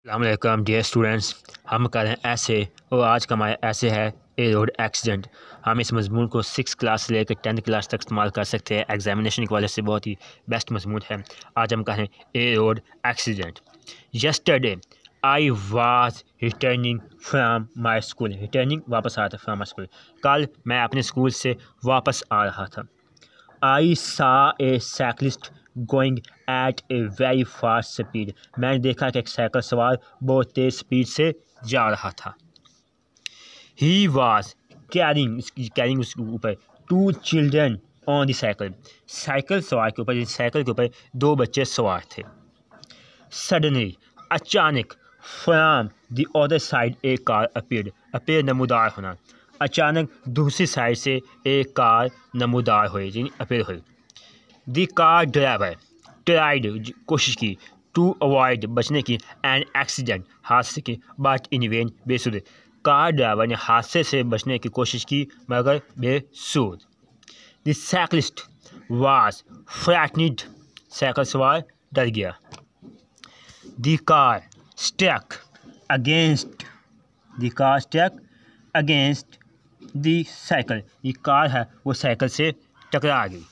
अस्सलामुअलैकुम dear students, हम कर रहे हैं ऐसे और आज का हमारा ऐसे है ए रोड एक्सीडेंट। हम इस मजमून को 6 क्लास से लेकर 10th क्लास तक इस्तेमाल कर सकते हैं। एग्जामिनेशन की वजह से बहुत ही बेस्ट मजमून है। आज हम कर रहे हैं a road accident. Yesterday I was returning from my school. Returning वापस आ रहा था फ्राम माई स्कूल। कल मैं अपने स्कूल से वापस आ रहा था। I saw a cyclist going at a very fast speed. मैंने देखा कि एक साइकिल सवार बहुत तेज़ स्पीड से जा रहा था। ही वॉज कैरिंग उसके ऊपर 2 children on the cycle. Cycle सवार के ऊपर, साइकिल के ऊपर 2 बच्चे सवार थे। सडनली अचानक from the other side a car appear नमूदार होना। अचानक दूसरी साइड से एक कार नमूदार हुई, यानी अपीयर हुई। द कार ड्राइवर ट्राइड कोशिश की टू अवॉइड बचने की एन एक्सीडेंट हादसे की, बट इन वेन बेसुध। कार ड्राइवर ने हादसे से बचने की कोशिश की मगर बेसुध। The cyclist was frightened. Cycle सवार डर गया। The car struck against the cycle. ये कार है वो साइकिल से टकरा गई।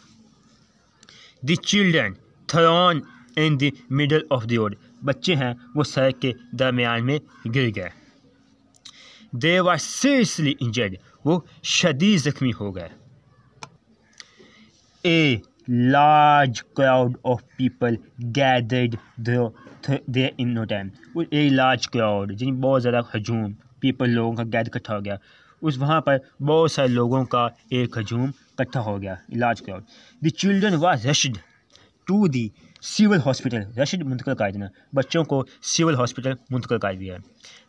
The children thrown in the middle of the road. बच्चे हैं वो सड़क के दरमियान में गिर गए। They were seriously injured. वो शदीद जख्मी हो गए। A large crowd of people gathered there in no time. A large crowd यानी बहुत ज़्यादा हजूम, पीपल लोगों का गैदर इकट्ठा हो गया। उस वहाँ पर बहुत सारे लोगों का एक हजूम इकट्ठा हो गया, large crowd. The children was rushed to the civil hospital. Rushed मुंतकिल कर देना, बच्चों को सिविल हॉस्पिटल मुंतकिल कर दिया।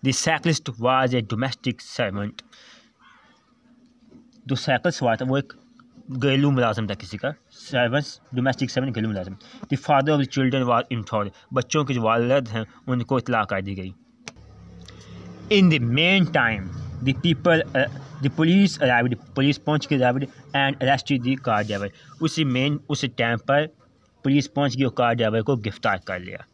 The cyclist was a domestic servant. जो साइकिल सवार था वो एक घरेलू मुलाजिम था, किसी का सर्वेंट, डोमेस्टिक सर्वेंट घरेलू मुलाजिम। The father of the children was informed. बच्चों के जो वालिद हैं उनको इतला कर दी गई। In the main time the police arrived. Police पहुँच के arrived and arrested the car driver. उसी टाइम पर पुलिस पहुँच गई और कार ड्राइवर को गिरफ्तार कर लिया।